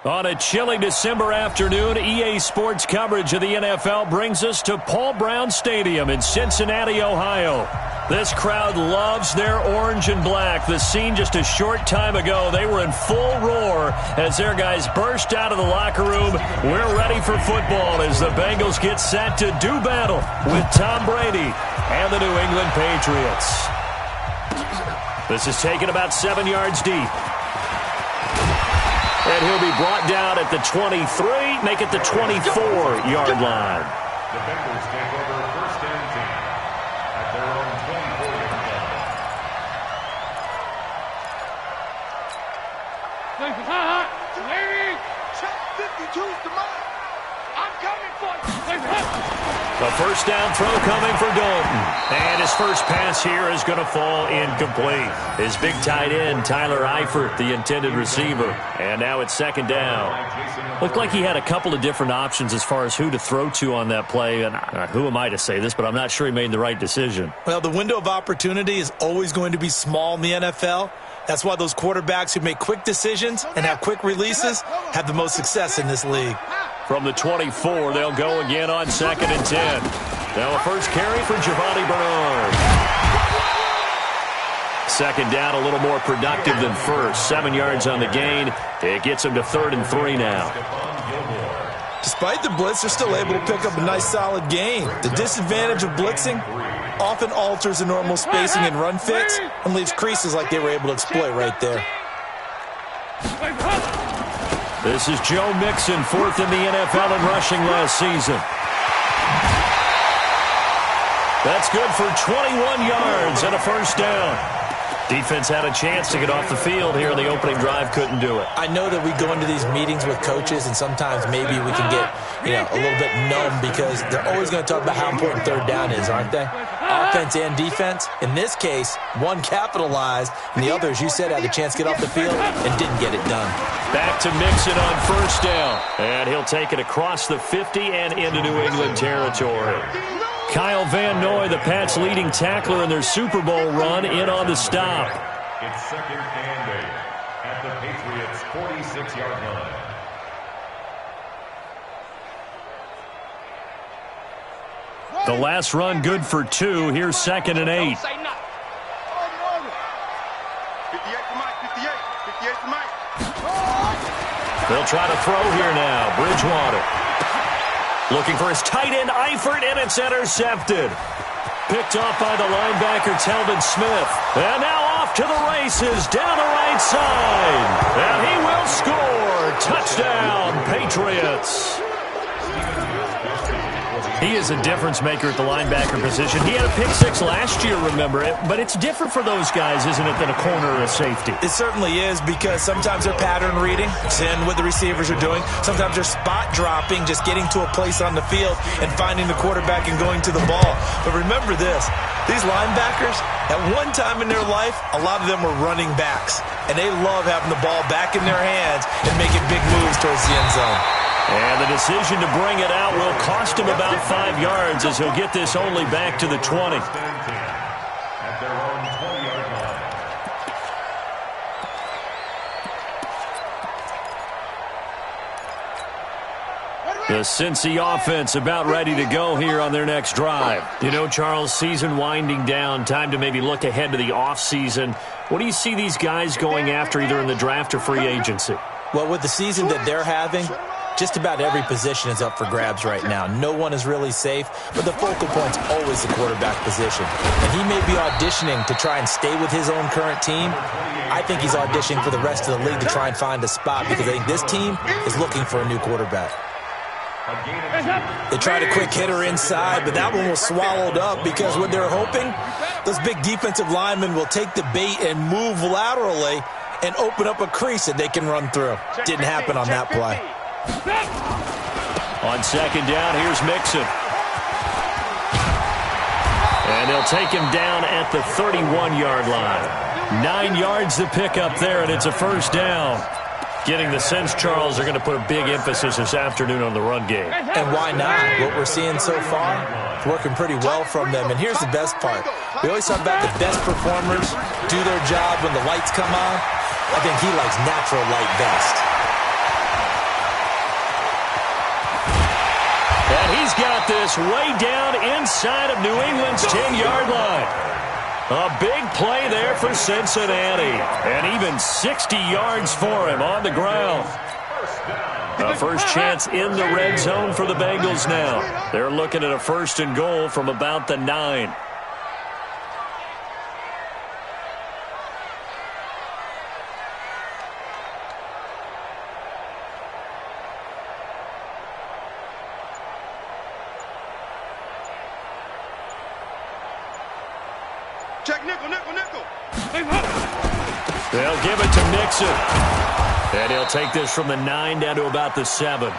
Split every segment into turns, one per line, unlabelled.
On a chilly December afternoon, EA Sports coverage of the NFL brings us to Paul Brown Stadium in Cincinnati, Ohio. This crowd loves their orange and black. The scene just a short time ago, they were in full roar as their guys burst out of the locker room. We're ready for football as the Bengals get set to do battle with Tom Brady and the New England Patriots. This is taken about 7 yards deep. And he'll be brought down at the 23, make it the 24-yard line.
The Bengals take over first and 10 at their own 24-yard line.
Check 52's the mark. I'm coming for you.
A first down throw coming for Dalton. And his first pass here is going to fall incomplete. His big tight end, Tyler Eifert, the intended receiver. And now it's second down. Looked like he had a couple of different options as far as who to throw to on that play. And who am I to say this, but I'm not sure he made the right decision.
Well, the window of opportunity is always going to be small in the NFL. That's why those quarterbacks who make quick decisions and have quick releases have the most success in this league.
From the 24, they'll go again on second and 10. Now a first carry for Giovanni Bernard. Second down, a little more productive than first. 7 yards on the gain. It gets him to 3rd and 3 now.
Despite the blitz, they're still able to pick up a nice solid gain. The disadvantage of blitzing often alters the normal spacing and run fix and leaves creases like they were able to exploit right there.
This is Joe Mixon, 4th in the NFL in rushing last season. That's good for 21 yards and a first down. Defense had a chance to get off the field here in the opening drive, couldn't do it.
I know that we go into these meetings with coaches, and sometimes maybe we can get, a little bit numb because they're always going to talk about how important third down is, aren't they? Offense and defense. In this case, one capitalized, and the other, as you said, had a chance to get off the field and didn't get it done.
Back to Mixon on first down, and he'll take it across the 50 and into New England territory. Kyle Van Noy, the Pats' leading tackler in their Super Bowl run, in on the stop.
It's second and 8 at the Patriots' 46-yard line.
The last run good for 2. Here's second and 8.
58 to Mike, 58 to Mike.
They'll try to throw here now. Bridgewater looking for his tight end, Eifert, and it's intercepted. Picked off by the linebacker, Telvin Smith. And now off to the races, down the right side. And he will score. Touchdown, Patriots. He is a difference maker at the linebacker position. He had a pick 6 last year, remember it. But it's different for those guys, isn't it, than a corner or a safety?
It certainly is, because sometimes they're pattern reading, seeing what the receivers are doing. Sometimes they're spot dropping, just getting to a place on the field and finding the quarterback and going to the ball. But remember this, these linebackers, at one time in their life, a lot of them were running backs. And they love having the ball back in their hands and making big moves towards the end zone.
And the decision to bring it out will cost him about 5 yards as he'll get this only back to the 20.
At their own 20-yard line.
The Cincy offense about ready to go here on their next drive. You know, Charles, season winding down, time to maybe look ahead to the offseason. What do you see these guys going after either in the draft or free agency?
Well, with the season that they're having, just about every position is up for grabs right now. No one is really safe, but the focal point's always the quarterback position. And he may be auditioning to try and stay with his own current team. I think he's auditioning for the rest of the league to try and find a spot because I think this team is looking for a new quarterback. They tried a quick hitter inside, but that one was swallowed up because what they're hoping, those big defensive linemen will take the bait and move laterally and open up a crease that they can run through. Didn't happen on that play.
On second down, here's Mixon. And they'll take him down at the 31-yard line. 9 yards to pick up there, and it's a first down. Getting the sense, Charles, are going to put a big emphasis this afternoon on the run game.
And why not? What we're seeing so far, it's working pretty well from them. And here's the best part. We always talk about the best performers do their job when the lights come on. I think he likes natural light best.
And he's got this way down inside of New England's 10-yard line. A big play there for Cincinnati. And even 60 yards for him on the ground. A first chance in the red zone for the Bengals now. They're looking at a 1st and goal from about the 9.
Check nickel, nickel, nickel.
They'll give it to Mixon. And he'll take this from the 9 down to about the 7.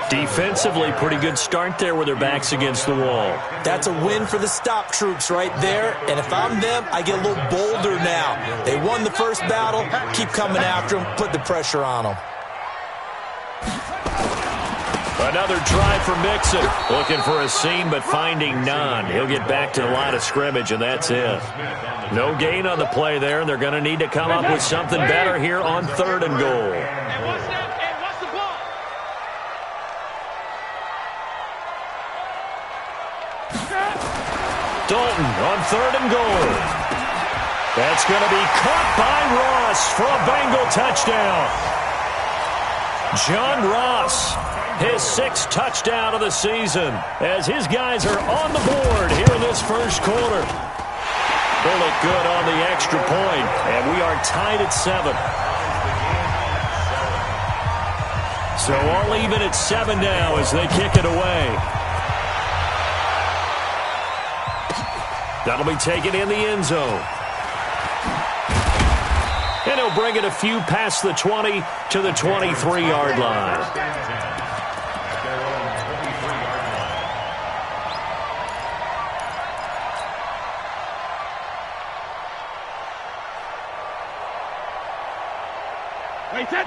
Defensively, pretty good start there with their backs against the wall.
That's a win for the stop troops right there. And if I'm them, I get a little bolder now. They won the first battle. Keep coming after them. Put the pressure on them.
Another try for Mixon. Looking for a seam, but finding none. He'll get back to the line of scrimmage, and that's it. No gain on the play there, and they're going to need to come up with something better here on 3rd and goal. Dalton on 3rd and goal. That's going to be caught by Ross for a Bengal touchdown. John Ross, his 6th touchdown of the season, as his guys are on the board here in this first quarter. Bullock good on the extra point, and we are tied at 7. So all even at 7 now as they kick it away. That'll be taken in the end zone. And he'll bring it a few past the 20 to the 23-yard line.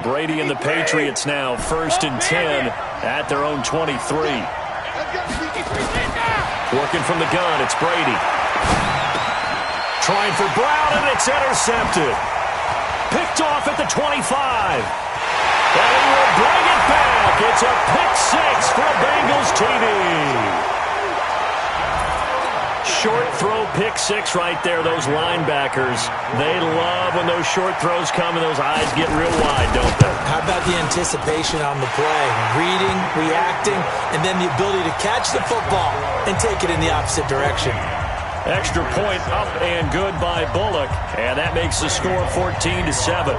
Brady and the Patriots now 1st and 10 at their own 23. Working from the gun, it's Brady. Trying for Brown, and it's intercepted. Picked off at the 25. And he will bring it back. It's a pick 6 for Bengals TD. Short throw pick 6 right there. Those linebackers, they love when those short throws come and those eyes get real wide, don't they?
How about the anticipation on the play? Reading, reacting, and then the ability to catch the football and take it in the opposite direction.
Extra point up and good by Bullock, and that makes the score 14-7.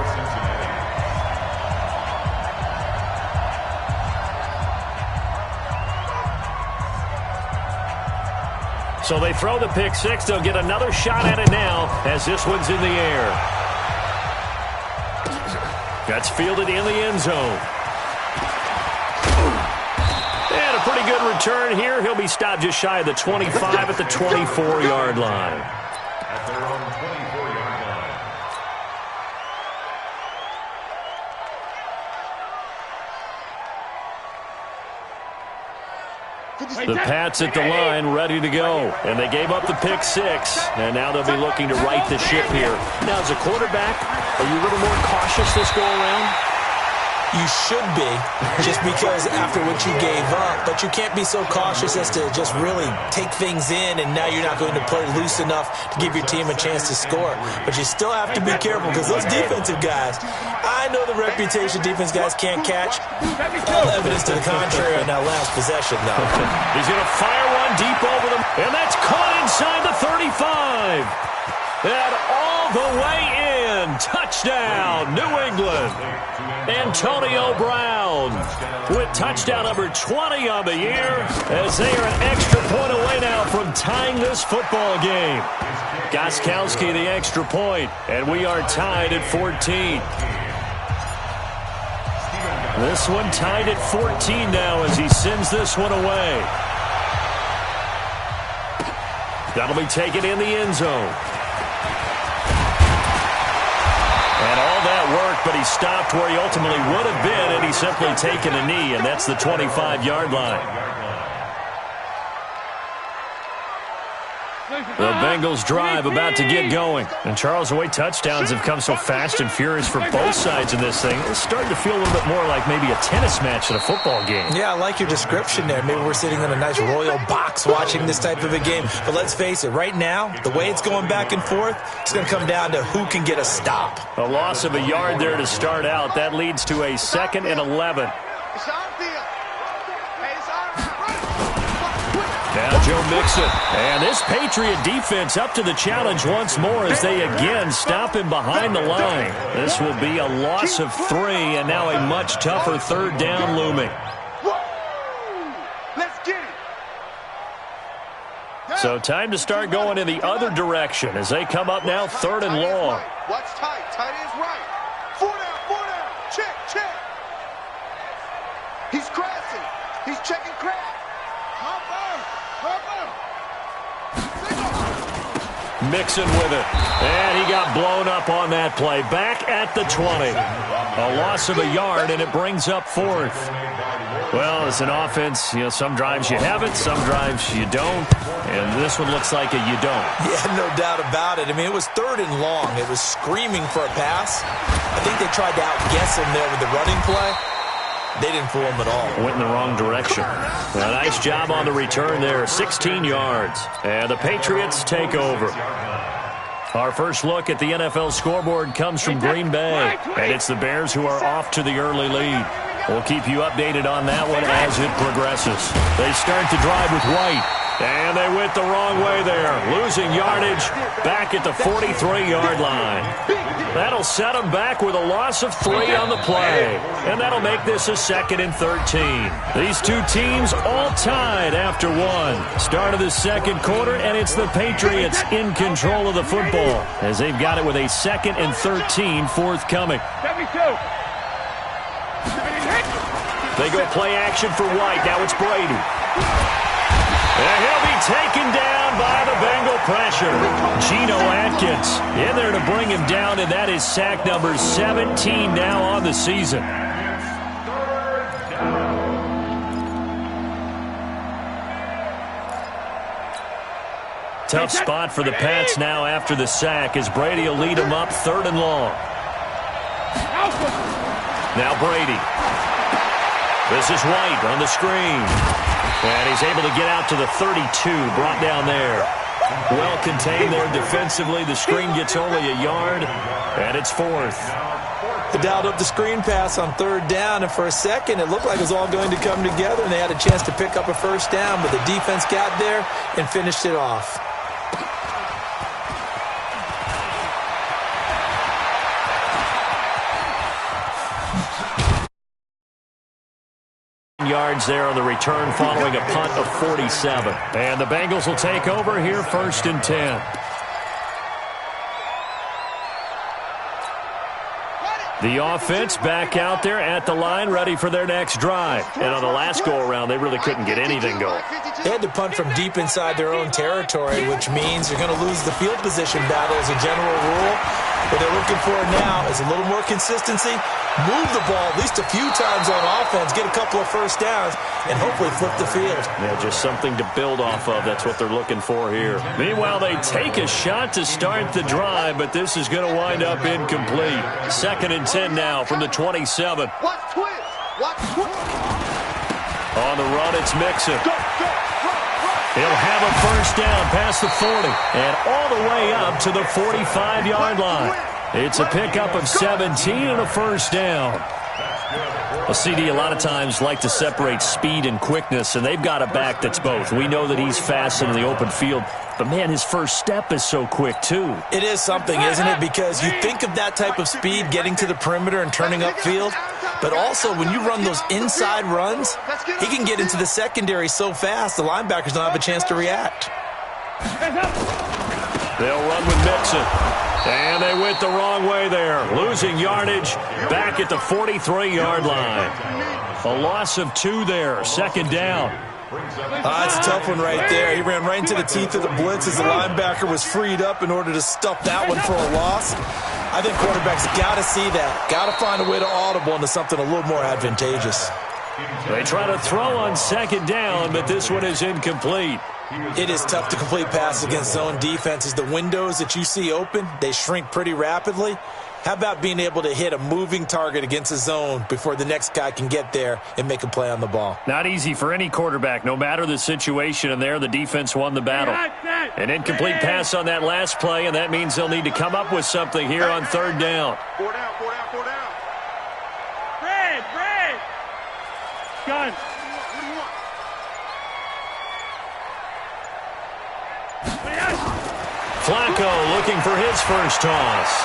So they throw the pick 6. They'll get another shot at it now as this one's in the air. That's fielded in the end zone. And a pretty good return here. He'll be stopped just shy of the 25 at the 24-yard line.
At their own 24-yard line.
The Pats at the line, ready to go. And they gave up the pick 6, and now they'll be looking to right the ship here. Now, as a quarterback, are you a little more cautious this go-around?
You should be, just because after what you gave up. But you can't be so cautious as to just really take things in, and now you're not going to play loose enough to give your team a chance to score. But you still have to be careful, because those defensive guys, I know the reputation defense guys can't catch. All evidence to the contrary on that last possession, though.
He's going to fire one deep over them, and that's caught inside the 35. And all the way in. Touchdown, New England. Antonio Brown with touchdown number 20 on the year, as they are an extra point away now from tying this football game. Gostkowski the extra point, and we are tied at 14. This one tied at 14 now as he sends this one away. That'll be taken in the end zone. And all that work, but he stopped where he ultimately would have been, and he's simply taken a knee, and that's the 25-yard line. The Bengals drive about to get going. And Charles, the way touchdowns have come so fast and furious for both sides of this thing, it's starting to feel a little bit more like maybe a tennis match at a football game.
Yeah, I like your description there. Maybe we're sitting in a nice royal box watching this type of a game. But let's face it, right now, the way it's going back and forth, it's going to come down to who can get a stop.
A loss of a yard there to start out. That leads to a 2nd and 11. Now Joe Mixon. And this Patriot defense up to the challenge once more as they again stop him behind the line. This will be a loss of 3, and now a much tougher 3rd down looming.
Let's get it.
So time to start going in the other direction as they come up now 3rd and long.
Watch tight. Tight is right. 4 down. Check. He's crashing. He's checking crash.
Mixon with it. And he got blown up on that play. Back at the 20. A loss of a yard, and it brings up 4th. Well, as an offense, some drives you have it, some drives you don't. And this one looks like you don't.
Yeah, no doubt about it. I mean, it was 3rd and long. It was screaming for a pass. I think they tried to outguess him there with the running play. They didn't fool him at all.
Went in the wrong direction. A nice job on the return there. 16 yards. And the Patriots take over. Our first look at the NFL scoreboard comes from Green Bay. And it's the Bears who are off to the early lead. We'll keep you updated on that one as it progresses. They start to drive with White. And they went the wrong way there. Losing yardage back at the 43-yard line. That'll set them back with a loss of 3 on the play. And that'll make this a 2nd and 13. These two teams all tied after 1. Start of the 2nd quarter, and it's the Patriots in control of the football as they've got it with a 2nd and 13 forthcoming. They go play action for White. Now it's Brady. And he'll be taken down by the Bengal pressure. Geno Atkins in there to bring him down, and that is sack number 17 now on the season. Tough spot for the Pats now after the sack as Brady will lead them up 3rd and long. Now Brady. This is White on the screen. And he's able to get out to the 32, brought down there. Well contained there defensively. The screen gets only a yard, and it's 4th.
They dialed up the screen pass on 3rd down, and for a second it looked like it was all going to come together, and they had a chance to pick up a 1st down, but the defense got there and finished it off.
Yards there on the return following a punt of 47. And the Bengals will take over here 1st and 10. The offense back out there at the line, ready for their next drive. And on the last go-around, they really couldn't get anything going.
They had to punt from deep inside their own territory, which means you're going to lose the field position battle as a general rule. What they're looking for now is a little more consistency, move the ball at least a few times on offense, get a couple of 1st downs, and hopefully flip the field.
Yeah, just something to build off of. That's what they're looking for here. Meanwhile, they take a shot to start the drive, but this is going to wind up incomplete. 2nd and 10 now from the 27.
Watch twist.
On the run, it's Mixon. He'll have a 1st down past the 40 and all the way up to the 45-yard line. It's a pickup of 17 and a 1st down. A CD a lot of times like to separate speed and quickness, and they've got a back that's both. We know that he's fast in the open field, but, man, his first step is so quick, too.
It is something, isn't it? Because you think of that type of speed getting to the perimeter and turning upfield, but also when you run those inside runs, he can get into the secondary so fast the linebackers don't have a chance to react.
They'll run with Mixon. And they went the wrong way there. Losing yardage back at the 43-yard line. A loss of 2 there. 2nd down.
That's a tough one right there. He ran right into the teeth of the blitz as the linebacker was freed up in order to stuff that one for a loss. I think quarterbacks got to see that. Got to find a way to audible into something a little more advantageous.
They try to throw on 2nd down, but this one is incomplete.
It is tough to complete passes against zone defenses. The windows that you see open, they shrink pretty rapidly. How about being able to hit a moving target against a zone before the next guy can get there and make a play on the ball?
Not easy for any quarterback, no matter the situation, and there the defense won the battle. An incomplete pass on that last play, and that means they'll need to come up with something here on third down.
4 down, 4 down, 4 down.
Red! Gun.
What do you want?
Flacco looking for his first toss.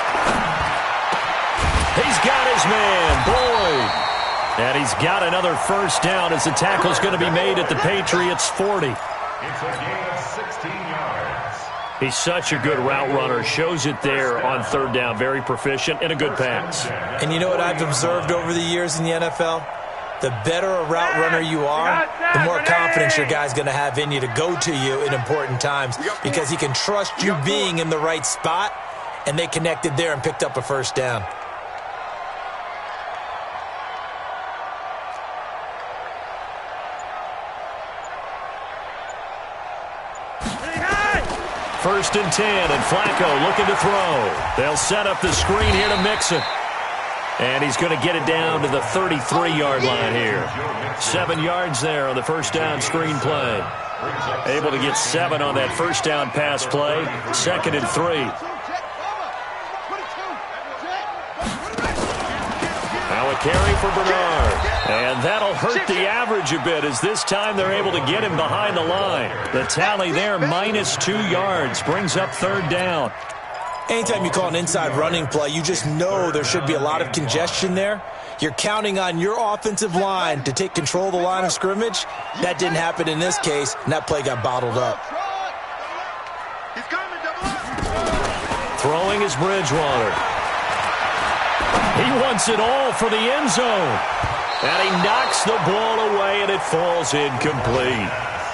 He's got his man, Boyd. And he's got another first down as the tackle's going to be made at the Patriots' 40.
It's a gain of 16 yards.
He's such a good route runner. Shows it there on third down. Very proficient and a good pass.
And you know what I've observed over the years in the NFL? The better a route runner you are, the more confidence your guy's going to have in you to go to you in important times because he can trust you being in the right spot, and they connected there and picked up a first down.
First and 10, and Flacco looking to throw. They'll set up the screen here to Mixon. And he's going to get it down to the 33-yard line here. 7 yards there on the first down screen play. Able to get 7 on that first down pass play. 2nd and 3. Now a carry for Bernard. And that'll hurt the average a bit as this time they're able to get him behind the line. The tally there, minus 2 yards, brings up third down.
Anytime you call an inside running play, you just know there should be a lot of congestion there. You're counting on your offensive line to take control of the line of scrimmage. That didn't happen in this case, and that play got bottled up.
He's coming, double up.
Throwing is Bridgewater. He wants it all for the end zone. And he knocks the ball away, and it falls incomplete.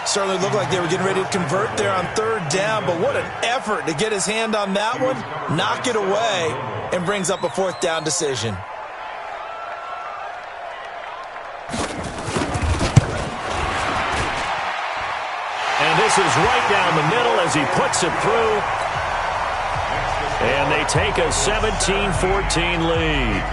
Certainly looked like they were getting ready to convert there on third down, but what an effort to get his hand on that one, knock it away, and brings up a fourth down decision.
And this is right down the middle as he puts it through. And they take a 17-14 lead.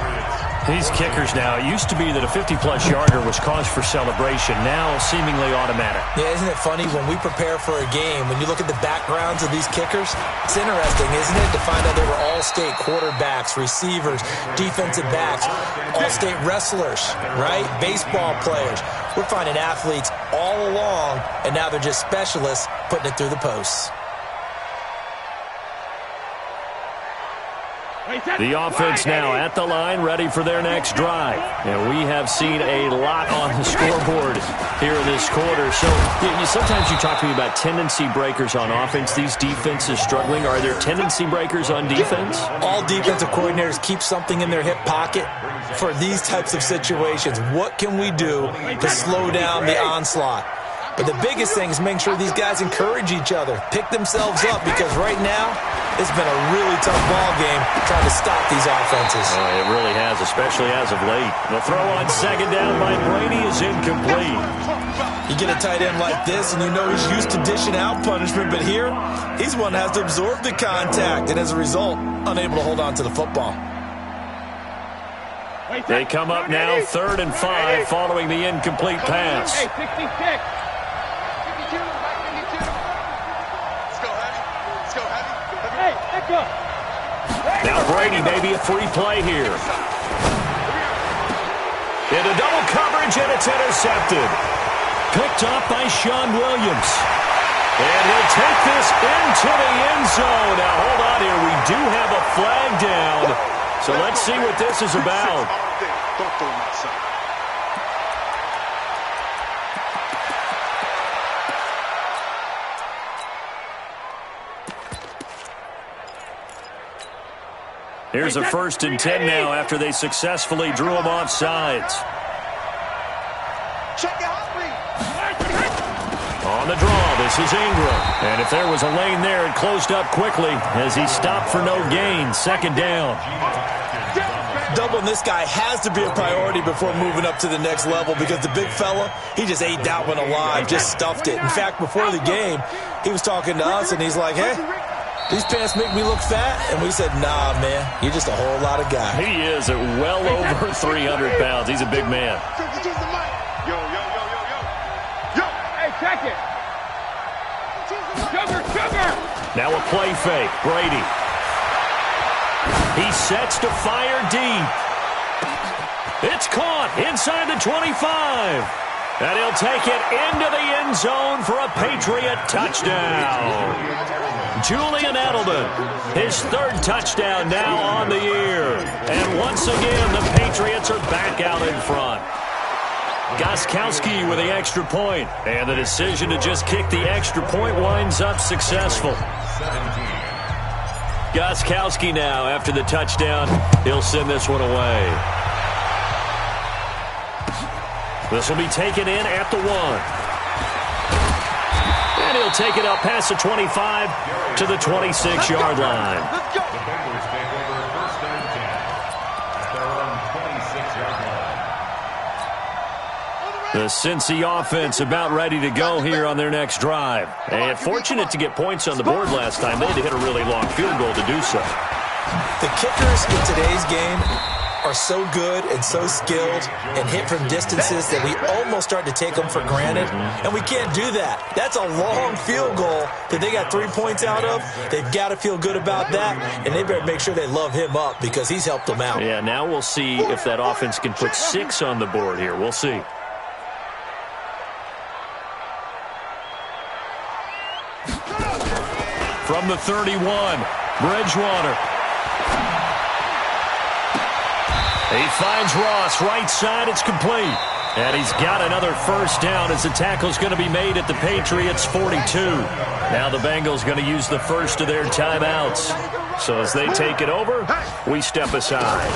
These kickers now, it used to be that a 50-plus yarder was cause for celebration, now seemingly automatic.
Yeah, isn't it funny when we prepare for a game, when you look at the backgrounds of these kickers, it's interesting, isn't it, to find out they were all-state quarterbacks, receivers, defensive backs, all-state wrestlers, right? Baseball players. We're finding athletes all along, and now they're just specialists putting it through the posts.
The offense now at the line, ready for their next drive. And we have seen a lot on the scoreboard here in this quarter. So sometimes you talk to me about tendency breakers on offense. These defenses struggling. Are there tendency breakers on defense?
All defensive coordinators keep something in their hip pocket for these types of situations. What can we do to slow down the onslaught? But the biggest thing is making sure these guys encourage each other, pick themselves up, because right now it's been a really tough ball game trying to stop these offenses.
It really has, especially as of late. The throw on second down by Brady is incomplete.
You get a tight end like this, and you know he's used to dishing out punishment, but here he's one that has to absorb the contact, and as a result, unable to hold on to the football.
They come up now 3rd and 5 following the incomplete pass.
Hey, 66.
Now Brady, maybe a free play here. Into double coverage, and it's intercepted. Picked up by Sean Williams. And he'll take this into the end zone. Now, hold on here. We do have a flag down. So let's see what this is about. Here's a 1st and 10 now after they successfully drew him off sides.
Check out.
On On the draw, this is Ingram. And if there was a lane there, it closed up quickly as he stopped for no gain. Second down.
Doubling this guy has to be a priority before moving up to the next level because the big fella, he just ate that one alive, just stuffed it. In fact, before the game, he was talking to us, and he's like, hey, these pants make me look fat. And we said, nah, man, you're just a whole lot of guy.
He is at well over 300 pounds. He's a big man.
Hey, check it. Sugar.
Now a play fake. Brady. He sets to fire deep. It's caught inside the 25. And he'll take it into the end zone for a Patriot touchdown. Julian Edelman, his third touchdown now on the year. And once again, the Patriots are back out in front. Gostkowski with the extra point. And the decision to just kick the extra point winds up successful. Gostkowski now, after the touchdown, he'll send this one away. This will be taken in at the 1. And he'll take it up past the 25 to the 26-yard line.
The Bengals take over 1st and 10 at their own 26-yard line.
The Cincy offense about ready to go here on their next drive. And fortunate to get points on the board last time. They had to hit a really long field goal to do so.
The kickers in today's game are so good and so skilled and hit from distances that we almost start to take them for granted, and we can't do that. That's a long field goal that they got 3 points out of. They've got to feel good about that, and they better make sure they love him up because he's helped them out.
Yeah, now we'll see if that offense can put 6 on the board here. We'll see. From the 31, Bridgewater. He finds Ross right side. It's complete. And he's got another first down as the tackle's going to be made at the Patriots' 42. Now the Bengals going to use the first of their timeouts. So as they take it over, we step aside.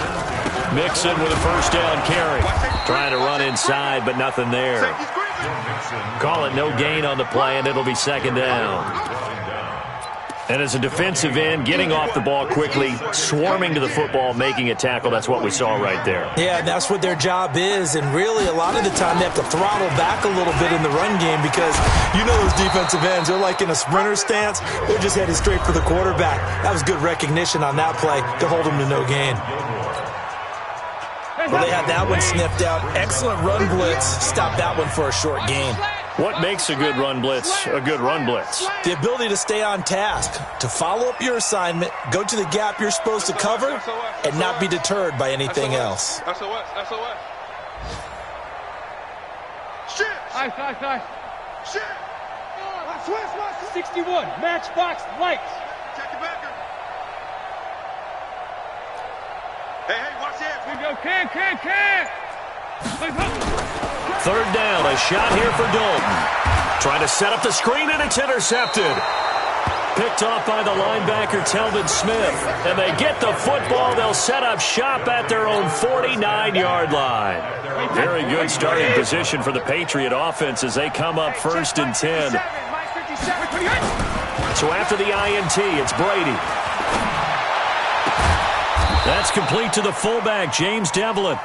Mixon with a first down carry. Trying to run inside, but nothing there. Call it no gain on the play, and it'll be second down. And as a defensive end, getting off the ball quickly, swarming to the football, making a tackle, that's what we saw right there.
Yeah, that's what their job is, and really a lot of the time they have to throttle back a little bit in the run game because you know those defensive ends, they're like in a sprinter stance. They're just headed straight for the quarterback. That was good recognition on that play to hold them to no gain. Well, they had that one sniffed out. Excellent run blitz. Stop that one for a short gain.
What makes a good run blitz a good run blitz?
The ability to stay on task, to follow up your assignment, go to the gap you're supposed to cover, and not be deterred by anything else.
SOS. Shit.
Nice.
Shit. Switch.
61, matchbox lights.
Check the backer. Hey, watch it.
We go, can.
Third down, a shot here for Dalton. Trying to set up the screen, and it's intercepted. Picked off by the linebacker, Telvin Smith. And they get the football. They'll set up shop at their own 49-yard line. Very good starting position for the Patriot offense as they come up 1st and 10. So after the INT, it's Brady. That's complete to the fullback, James Devlin.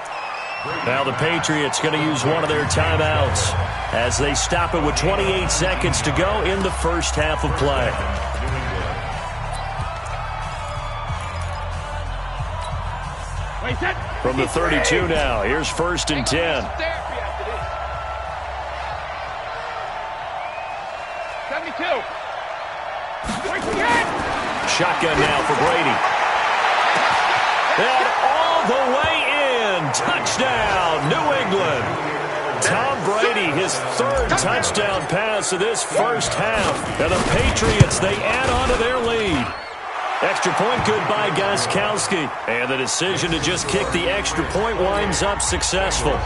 Now the Patriots going to use one of their timeouts as they stop it with 28 seconds to go in the first half of play. From the 32 now, here's 1st and 10.
72.
Shotgun now for Brady. And all the way in. Touchdown, New England. Tom Brady, his 3rd touchdown pass of this first half. And the Patriots, they add on to their lead. Extra point good by Gostkowski. And the decision to just kick the extra point winds up successful.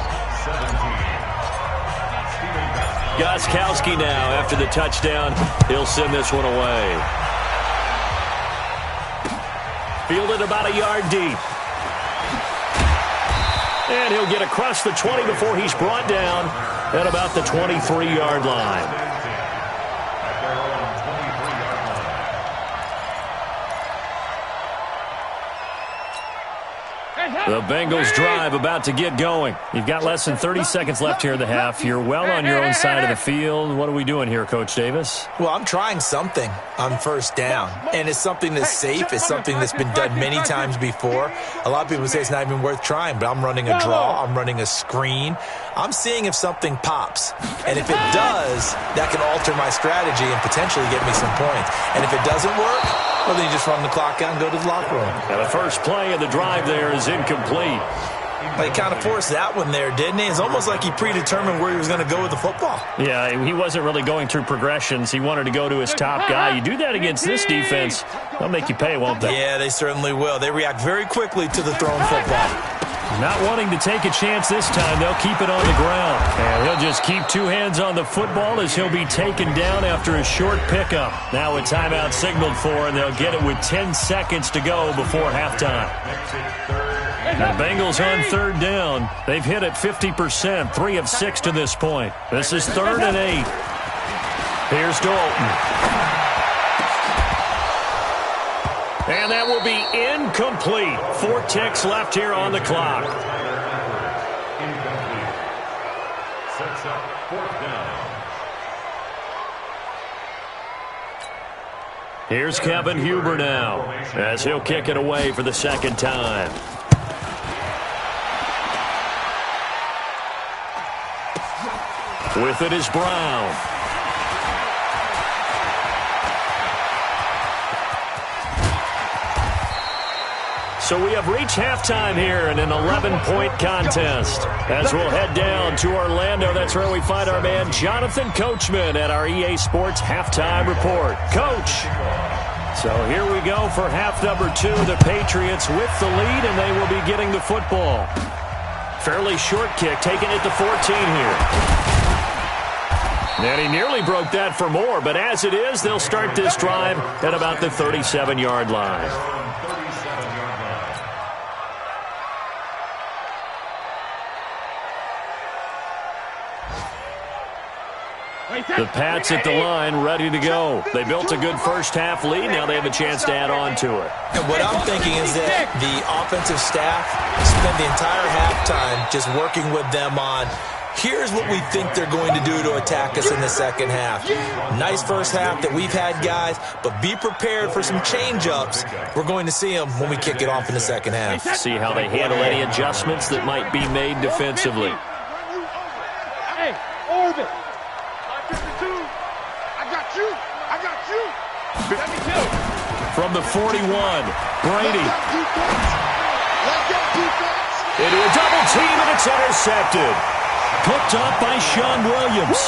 Gostkowski now, after the touchdown, he'll send this one away. Fielded about a yard deep. And he'll get across the 20 before he's brought down at about the 23-yard line. The Bengals drive about to get going. You've got less than 30 seconds left here in the half. You're well on your own side of the field. What are we doing here, Coach Davis?
Well, I'm trying something on first down, and it's something that's safe. It's something that's been done many times before. A lot of people say it's not even worth trying, but I'm running a draw. I'm running a screen. I'm seeing if something pops, and if it does, that can alter my strategy and potentially get me some points. And if it doesn't work, well, then you just run the clock out and go to the locker room.
Now, the first play of the drive there is incomplete.
He kind of forced that one there, didn't he? It's almost like he predetermined where he was going to go with the football.
Yeah, he wasn't really going through progressions. He wanted to go to his top guy. You do that against this defense, they'll make you pay, won't they?
Yeah, they certainly will. They react very quickly to the thrown football.
Not wanting to take a chance this time, they'll keep it on the ground. And he'll just keep two hands on the football as he'll be taken down after a short pickup. Now a timeout signaled for, and they'll get it with 10 seconds to go before halftime. The Bengals on third down. They've hit it 50%, 3 of 6 to this point. This is 3rd and 8. Here's Dalton. And that will be incomplete. 4 ticks left here on the clock.
Incomplete. Sets up 4th down.
Here's Kevin Huber now, as he'll kick it away for the second time. With it is Brown. So we have reached halftime here in an 11-point contest. As we'll head down to Orlando, that's where we find our man Jonathan Coachman at our EA Sports Halftime Report. Coach, so here we go for half number 2. The Patriots with the lead, and they will be getting the football. Fairly short kick, taking it to 14 here. And he nearly broke that for more, but as it is, they'll start this drive at about the 37-yard line. The Pats at the line, ready to go. They built a good first-half lead. Now they have a chance to add on to it.
And what I'm thinking is that the offensive staff spent the entire halftime just working with them on, here's what we think they're going to do to attack us in the second half. Nice first half that we've had, guys, but be prepared for some change-ups. We're going to see them when we kick it off in the second half.
See how they handle any adjustments that might be made defensively.
Hey, Orbit.
From the 41, Brady. Into a double team, and it's intercepted. Picked up by Sean Williams.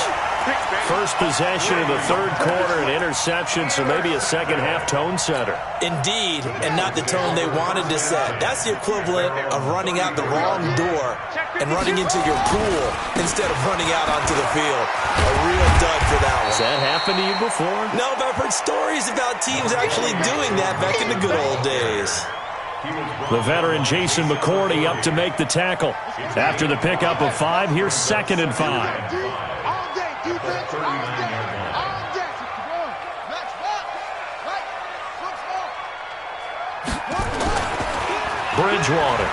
First possession of the third quarter, an interception, so maybe a second-half tone setter.
Indeed, and not the tone they wanted to set. That's the equivalent of running out the wrong door and running into your pool instead of running out onto the field. A real dud for that one.
Has that happened to you before?
No, but I've heard stories about teams actually doing that back in the good old days.
The veteran Jason McCourty up to make the tackle. After the pickup of 5, here's 2nd and 5. Bridgewater.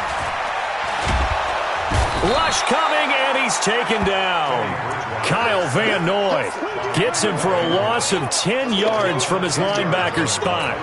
Rush coming, and he's taken down. Kyle Van Noy gets him for a loss of 10 yards from his linebacker spot.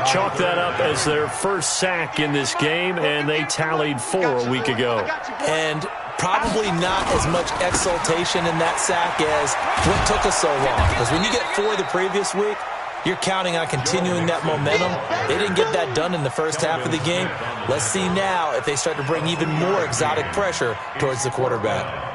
Chalk that up as their first sack in this game, and they tallied 4 a week ago.
And probably not as much exultation in that sack as what took us so long. Because when you get 4 the previous week, you're counting on continuing that momentum. They didn't get that done in the first half of the game. Let's see now if they start to bring even more exotic pressure towards the quarterback.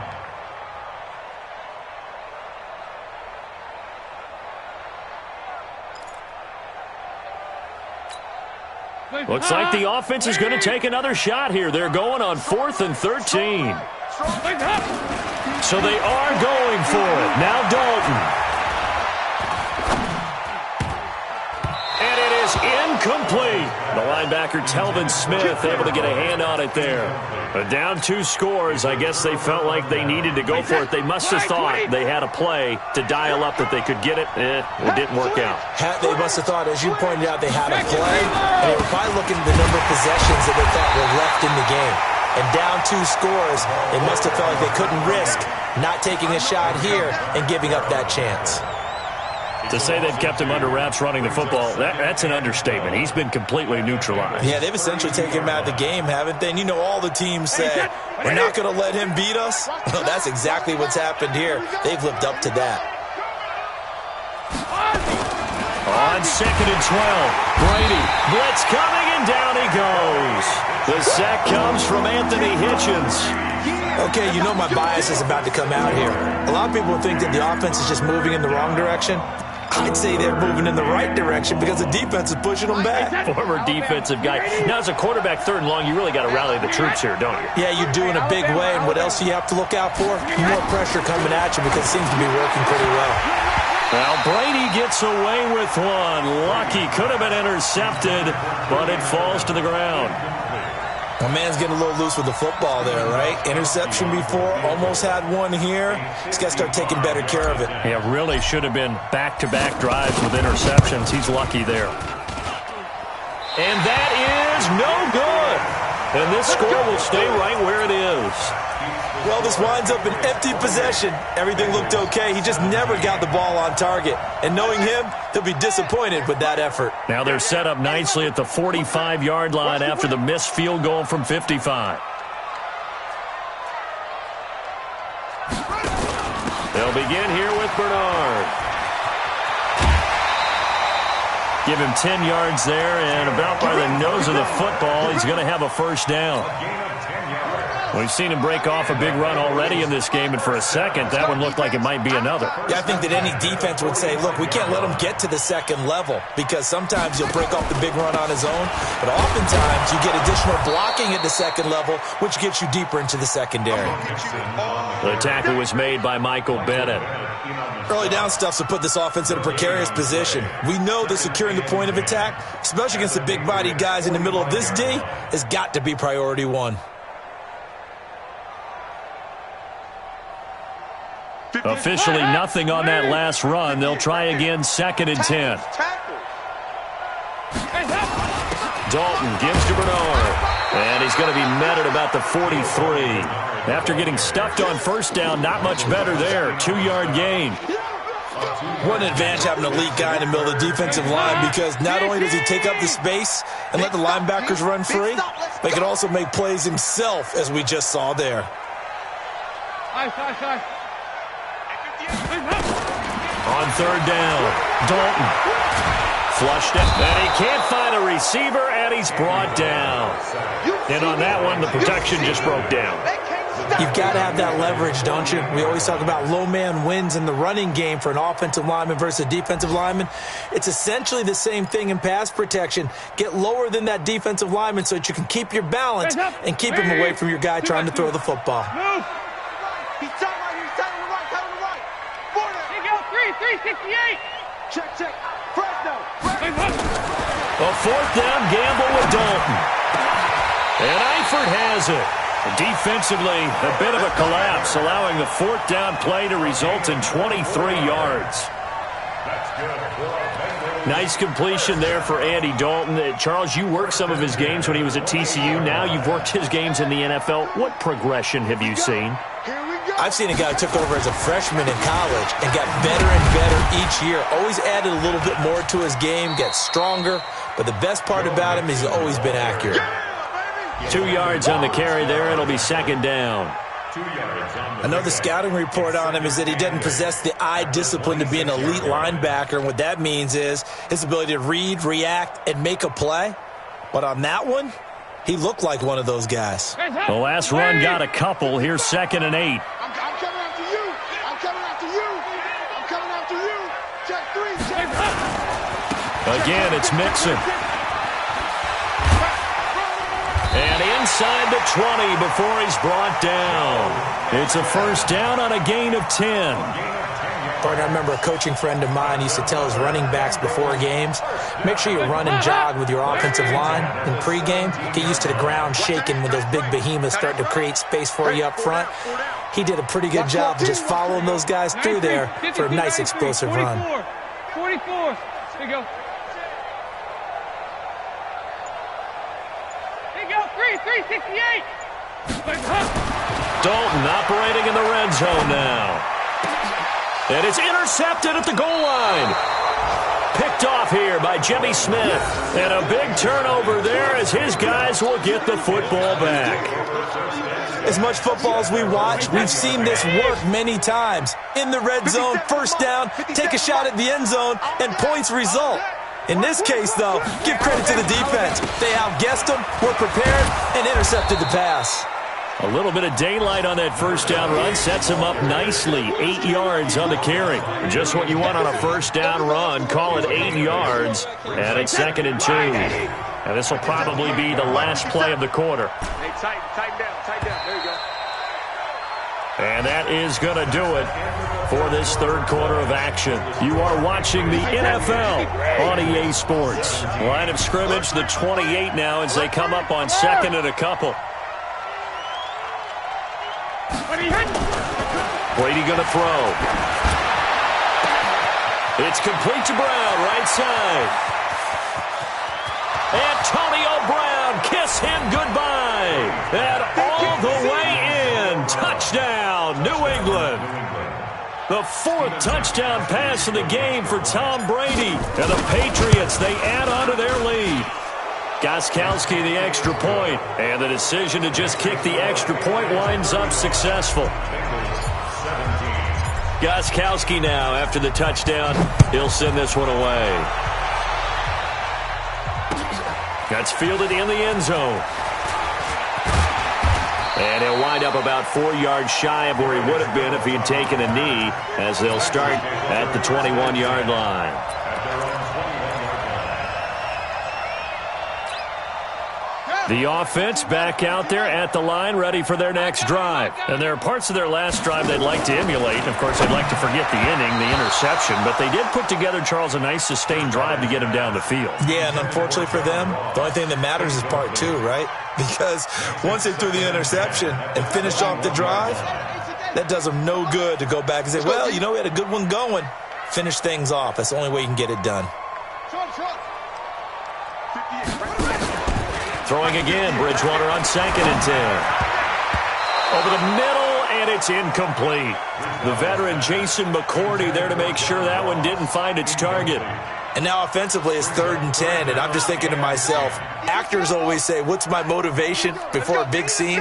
Looks like the offense is going to take another shot here. They're going on 4th and 13. So they are going for it. Now Dalton. And it is incomplete. The linebacker, Telvin Smith, able to get a hand on it there. But down 2 scores, I guess they felt like they needed to go for it. They must have thought they had a play to dial up that they could get it. It didn't work out.
They must have thought, as you pointed out, they had a play. And they were probably looking at the number of possessions that they thought were left in the game. And down 2 scores, they must have felt like they couldn't risk not taking a shot here and giving up that chance.
To say they've kept him under wraps running the football, that's an understatement. He's been completely neutralized.
Yeah, they've essentially taken him out of the game, haven't they? And you know all the teams say, we're not going to let him beat us. Well, that's exactly what's happened here. They've lived up to that.
On 2nd and 12, Brady. Blitz coming, and down he goes. The sack comes from Anthony Hitchens.
Okay, you know my bias is about to come out here. A lot of people think that the offense is just moving in the wrong direction. I'd say they're moving in the right direction because the defense is pushing them back.
Former defensive guy. Now, as a quarterback, 3rd and long, you really got to rally the troops here, don't you?
Yeah, you do in a big way. And what else do you have to look out for? More pressure coming at you because it seems to be working pretty well.
Well, Brady gets away with one. Lucky, could have been intercepted, but it falls to the ground.
My man's getting a little loose with the football there, right? Interception before, almost had one here. He's got to start taking better care of it.
Yeah, really should have been back-to-back drives with interceptions. He's lucky there. And that is no good. And this score will stay right where it is.
Well, this winds up an empty possession. Everything looked okay. He just never got the ball on target. And knowing him, he'll be disappointed with that effort.
Now they're set up nicely at the 45-yard line after the missed field goal from 55. They'll begin here with Bernard. Give him 10 yards there, and about by the nose of the football, he's going to have a first down. We've seen him break off a big run already in this game, and for a second, that one looked like it might be another.
Yeah, I think that any defense would say, look, we can't let him get to the second level because sometimes he'll break off the big run on his own, but oftentimes you get additional blocking at the second level, which gets you deeper into the secondary.
The tackle was made by Michael Bennett.
Early down stuff to put this offense in a precarious position. We know that securing the point of attack, especially against the big-bodied guys in the middle of this D, has got to be priority one.
Officially nothing on that last run. They'll try again, 2nd and 10. Dalton gives to Bernard. And he's going to be met at about the 43. After getting stuffed on first down, not much better there. 2-yard gain.
What an advantage having an elite guy in the middle of the defensive line because not only does he take up the space and let the linebackers run free, but he can also make plays himself, as we just saw there.
On 3rd down, Dalton flushed it, and he can't find a receiver, and he's brought down. And on that one, the protection just broke down.
You've got to have that leverage, don't you? We always talk about low man wins in the running game for an offensive lineman versus a defensive lineman. It's essentially the same thing in pass protection. Get lower than that defensive lineman so that you can keep your balance and keep him away from your guy trying to throw the football.
He's tight right here. He's tight on the right. Tight on the right.
368.
Check. Fresno.
A 4th down gamble with Dalton. And Eifert has it. Defensively, a bit of a collapse, allowing the 4th down play to result in 23 yards. Nice completion there for Andy Dalton. Charles, you worked some of his games when he was at TCU. Now you've worked his games in the NFL. What progression have you seen?
I've seen a guy who took over as a freshman in college and got better and better each year. Always added a little bit more to his game, gets stronger. But the best part about him is he's always been accurate.
2 yards on the carry there. It'll be 2nd down.
Another scouting report on him is that he doesn't possess the eye discipline to be an elite linebacker. And what that means is his ability to read, react, and make a play. But on that one, he looked like one of those guys.
The last run got a couple. Here's 2nd and 8.
I'm coming after you. I'm coming after you. I'm coming after you. Check 3.
Again, it's Mixon. And inside the 20 before he's brought down. It's a first down on a gain of 10.
Partner, I remember a coaching friend of mine used to tell his running backs before games, make sure you run and jog with your offensive line in pregame. Get used to the ground shaking when those big behemoths start to create space for you up front. He did a pretty good job of just following those guys through there for a nice explosive run.
44. Here you go. 368.
Dalton operating in the red zone now. And it's intercepted at the goal line. Picked off here by Jimmy Smith. And a big turnover there as his guys will get the football back.
As much football as we watch, we've seen this work many times. In the red zone, first down, take a shot at the end zone, and points result. In this case, though, give credit to the defense. They outguessed them, were prepared, and intercepted the pass.
A little bit of daylight on that first down run sets him up nicely. 8 yards on the carry. Just what you want on a first down run. Call it 8 yards. And it's 2nd and 2. And this will probably be the last play of the quarter.
Hey, tighten down. There you go.
And that is going to do it for this third quarter of action. You are watching the NFL on EA Sports. Line of scrimmage, the 28 now as they come up on 2nd and a couple. Brady going to throw. It's complete to Brown, right side. Antonio Brown, kiss him goodbye. And all the way in. Touchdown, New England. The 4th touchdown pass of the game for Tom Brady. And the Patriots, they add on to their lead. Gostkowski the extra point, and the decision to just kick the extra point winds up successful. Gostkowski now, after the touchdown, he'll send this one away. That's fielded in the end zone. And he'll wind up about 4 yards shy of where he would have been if he had taken a knee, as they'll start at the 21-yard line. The offense back out there at the line, ready for their next drive. And there are parts of their last drive they'd like to emulate. Of course, they'd like to forget the inning, the interception. But they did put together, Charles, a nice sustained drive to get him down the field.
Yeah, and unfortunately for them, the only thing that matters is part 2, right? Because once they threw the interception and finished off the drive, that does them no good to go back and say, well, you know, we had a good one going. Finish things off. That's the only way you can get it done.
Throwing again, Bridgewater on 2nd and 10. Over the middle, and it's incomplete. The veteran Jason McCourty there to make sure that one didn't find its target.
And now offensively it's 3rd and 10, and I'm just thinking to myself, actors always say, what's my motivation before a big scene?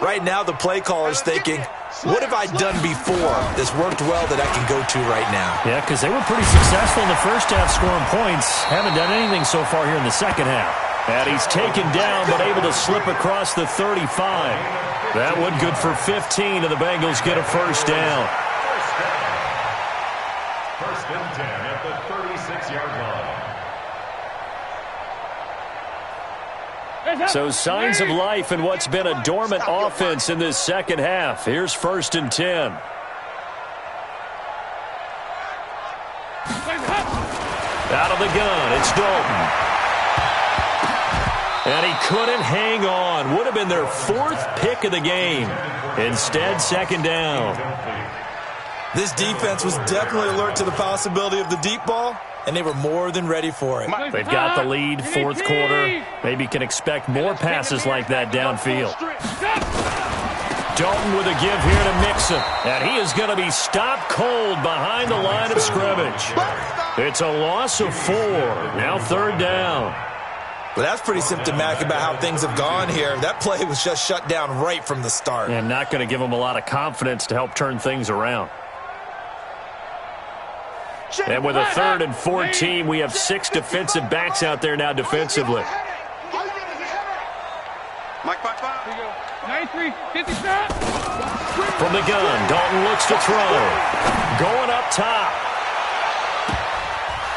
Right now the play caller's thinking, what have I done before that's worked well that I can go to right now?
Yeah, because they were pretty successful in the first half scoring points. Haven't done anything so far here in the second half. And he's taken down, but able to slip across the 35. That one good for 15, and the Bengals get a first down.
First and 10 at the 36-yard line.
So signs of life in what's been a dormant offense in this second half. Here's 1st and 10. Out of the gun, it's Dalton. And he couldn't hang on. Would have been their 4th pick of the game. Instead, 2nd down.
This defense was definitely alert to the possibility of the deep ball, and they were more than ready for it.
They've got the lead, 4th quarter. Maybe can expect more passes like that downfield. Dalton with a give here to Mixon. And he is going to be stopped cold behind the line of scrimmage. It's a loss of 4. Now 3rd down.
But that's pretty symptomatic about how things have gone here. That play was just shut down right from the start.
And not going to give them a lot of confidence to help turn things around. And with a 3rd and 14, we have 6 defensive backs out there now defensively.
Mike,
93, 50 stop.
From the gun, Dalton looks to throw. Going up top.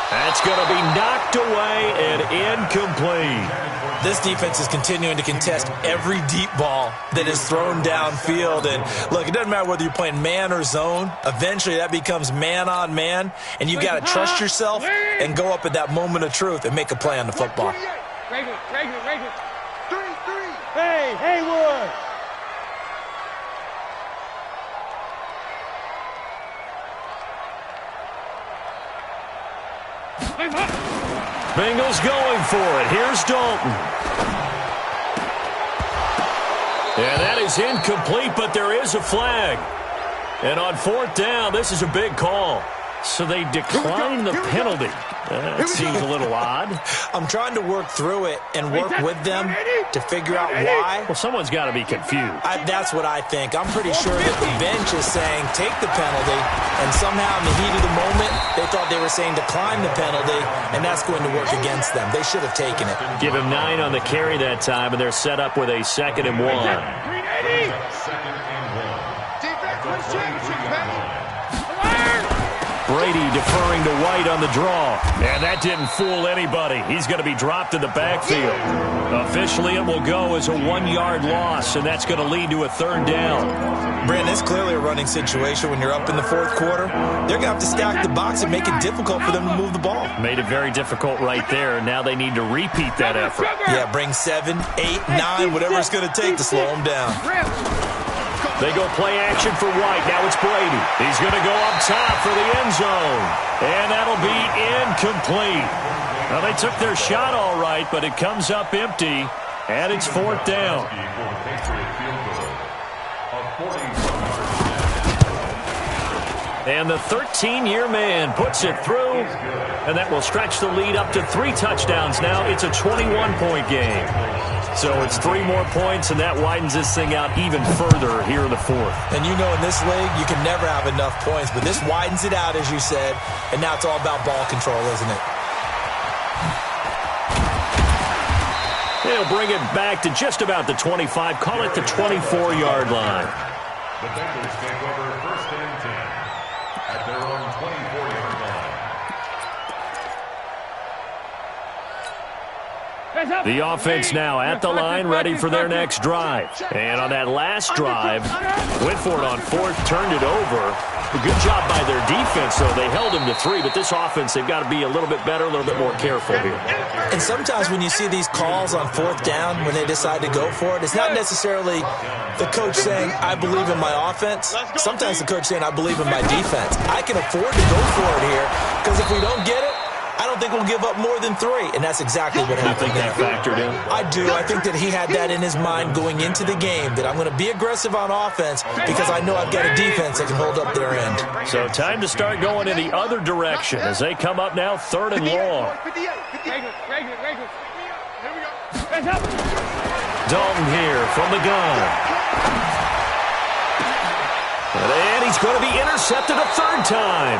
That's going to be knocked away and incomplete.
This defense is continuing to contest every deep ball that is thrown downfield. And, look, it doesn't matter whether you're playing man or zone. Eventually that becomes man on man, and you've got to trust yourself and go up at that moment of truth and make a play on the football.
Regular. Hey, Haywood.
Bengals going for it. Here's Dalton. is incomplete, but there is a flag. And on 4th down, this is a big call. So they decline the penalty. That seems a little odd.
I'm trying to work through it and work with them to figure out why.
Well, someone's got to be confused.
That's what I think. I'm pretty sure that the bench is saying take the penalty, and somehow in the heat of the moment, they thought they were saying decline the penalty, and that's going to work against them. They should have taken it.
Give him 9 on the carry that time, and they're set up with a 2nd and 1.
Defense wins championship, baby.
Brady deferring to White on the draw. And that didn't fool anybody. He's going to be dropped in the backfield. Officially, it will go as a 1-yard loss, and that's going to lead to a 3rd down.
Brandon, it's clearly a running situation when you're up in the 4th quarter. They're going to have to stack the box and make it difficult for them to move the ball.
Made it very difficult right there. Now they need to repeat that effort.
Yeah, bring 7, 8, 9, whatever it's going to take to slow them down.
They go play action for White. Now it's Brady. He's going to go up top for the end zone. And that'll be incomplete. Now, they took their shot all right, but it comes up empty. And it's 4th down. And the 13-year man puts it through. And that will stretch the lead up to 3 touchdowns now. It's a 21-point game. So it's 3 more points, and that widens this thing out even further here in the 4th.
And you know in this league, you can never have enough points, but this widens it out, as you said, and now it's all about ball control, isn't it?
They'll bring it back to just about the 25, call it the 24-yard line.
The Bengals take over 1st and 10 at their own 24-yard line.
The offense now at the line, ready for their next drive. And on that last drive, went for it on 4th, turned it over. A good job by their defense, though. They held them to 3, but this offense, they've got to be a little bit better, a little bit more careful here.
And sometimes when you see these calls on 4th down, when they decide to go for it, it's not necessarily the coach saying, I believe in my offense. Sometimes the coach saying, I believe in my defense. I can afford to go for it here, because if we don't get it, I don't think we'll give up more than 3, and that's exactly what happened.
You think that factored in?
I do. I think that he had that in his mind going into the game, that I'm going to be aggressive on offense because I know I've got a defense that can hold up their end.
So time to start going in the other direction as they come up now 3rd and long. Dalton here from the gun. And he's going to be intercepted a 3rd time.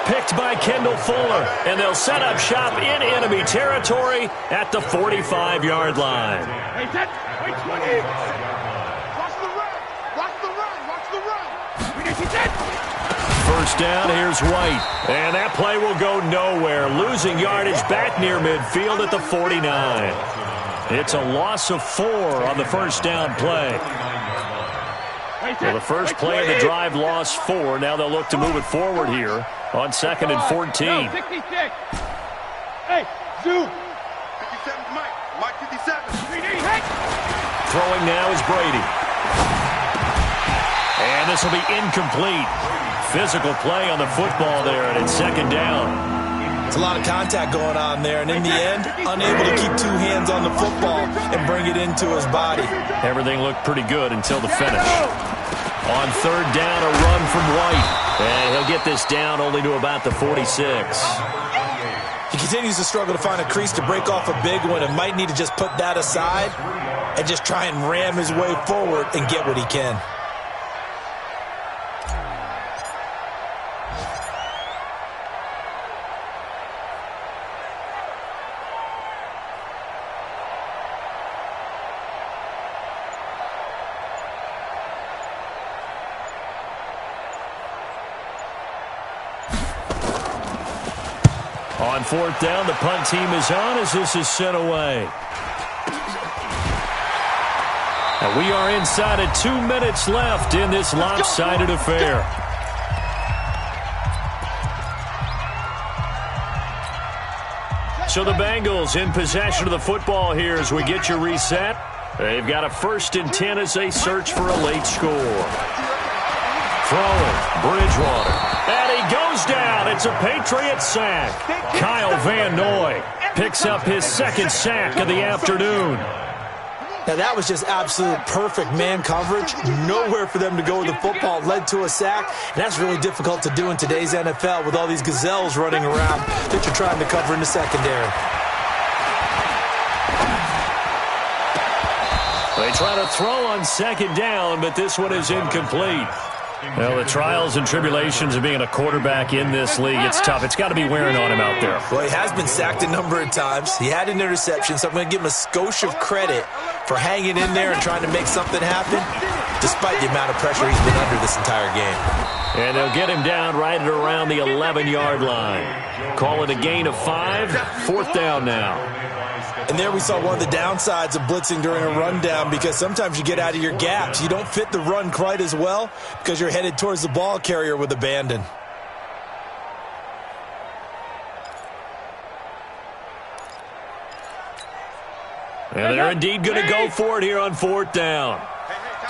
Picked by Kendall Fuller, and they'll set up shop in enemy territory at the 45-yard line.
Watch the run. Watch the run. Watch the run.
1st down, here's White. And that play will go nowhere. Losing yardage back near midfield at the 49. It's a loss of 4 on the 1st down play. Well, the first play of the drive lost 4. Now they'll look to move it forward here on 2nd and 14.
Hey, Zoo. 57 Mike. Mike 57.
Throwing now is Brady. And this will be incomplete. Physical play on the football there, and it's 2nd down.
It's a lot of contact going on there, and in the end, unable to keep 2 hands on the football and bring it into his body.
Everything looked pretty good until the finish. On 3rd down, a run from White. And he'll get this down only to about the 46.
He continues to struggle to find a crease to break off a big one and might need to just put that aside and just try and ram his way forward and get what he can.
On 4th down, the punt team is on as this is sent away. And we are inside of 2 minutes left in this lopsided affair. So the Bengals in possession of the football here as we get you reset. They've got a 1st and 10 as they search for a late score. Throwing, Bridgewater. And he goes down. It's a Patriot sack. Kyle Van Noy picks up his 2nd sack of the afternoon.
Now, that was just absolute perfect man coverage. Nowhere for them to go with the football. Led to a sack, and that's really difficult to do in today's NFL with all these gazelles running around that you're trying to cover in the secondary.
They try to throw on second down, but this one is incomplete. Well, the trials and tribulations of being a quarterback in this league, it's tough. It's got to be wearing on him out there.
Well, he has been sacked a number of times. He had an interception, so I'm going to give him a skosh of credit for hanging in there and trying to make something happen, despite the amount of pressure he's been under this entire game.
And they'll get him down right at around the 11-yard line. Call it a gain of 5, 4th down now.
And there we saw one of the downsides of blitzing during a rundown, because sometimes you get out of your gaps. You don't fit the run quite as well because you're headed towards the ball carrier with abandon.
And they're indeed going to go for it here on 4th down.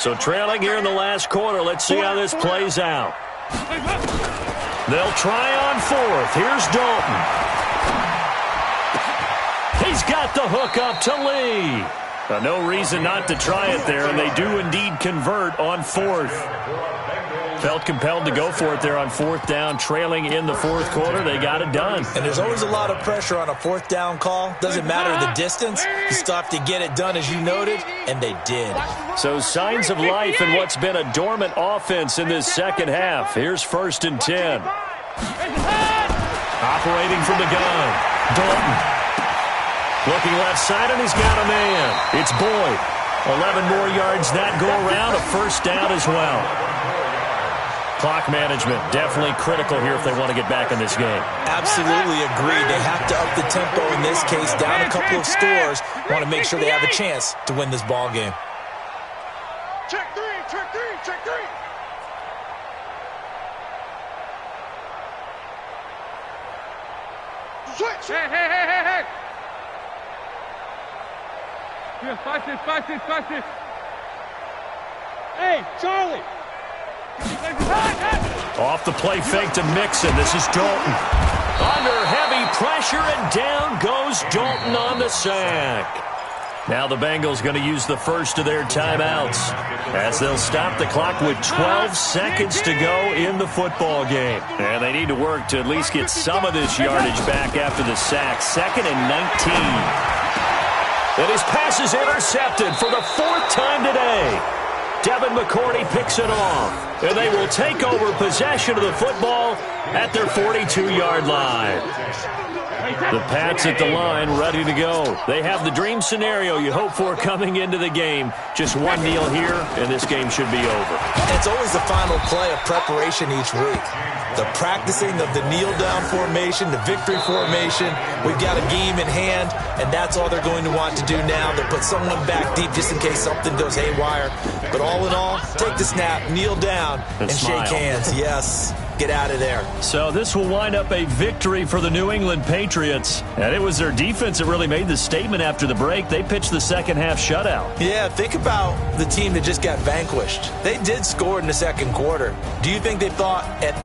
So trailing here in the last quarter. Let's see how this plays out. They'll try on 4th. Here's Dalton. He's got the hook up to Lee. No reason not to try it there, and they do indeed convert on 4th. Felt compelled to go for it there on 4th down, trailing in the 4th quarter. They got it done.
And there's always a lot of pressure on a 4th down call. Doesn't matter the distance. You still have to get it done, as you noted, and they did.
So signs of life in what's been a dormant offense in this second half. Here's 1st and 10. Operating from the gun, Dalton. Looking left side, and he's got a man. It's Boyd. 11 more yards that go around, a 1st down as well. Clock management, definitely critical here if they want to get back in this game.
Absolutely agreed. They have to up the tempo in this case, down a couple of scores. Want to make sure they have a chance to win this ball game.
Check 3, check 3, check 3. Switch.
Hey. Yeah, 5-6. Hey, Charlie.
Off the play fake to Mixon. This is Dalton. Under heavy pressure, and down goes Dalton on the sack. Now the Bengals going to use the first of their timeouts as they'll stop the clock with 12 seconds to go in the football game. And they need to work to at least get some of this yardage back after the sack. 2nd and 19. And his pass is intercepted for the 4th time today. Devin McCourty picks it off, and they will take over possession of the football at their 42-yard line. The Pats at the line, ready to go. They have the dream scenario you hope for coming into the game. Just one kneel here, and this game should be over.
It's always the final play of preparation each week. The practicing of the kneel-down formation, the victory formation. We've got a game in hand, and that's all they're going to want to do now. They'll put someone back deep just in case something goes haywire. But all in all, take the snap, kneel down, and shake hands. Yes. Get out of there.
So this will wind up a victory for the New England Patriots. And it was their defense that really made the statement after the break. They pitched the second half shutout.
Yeah, think about the team that just got vanquished. They did score in the second quarter. Do you think they thought at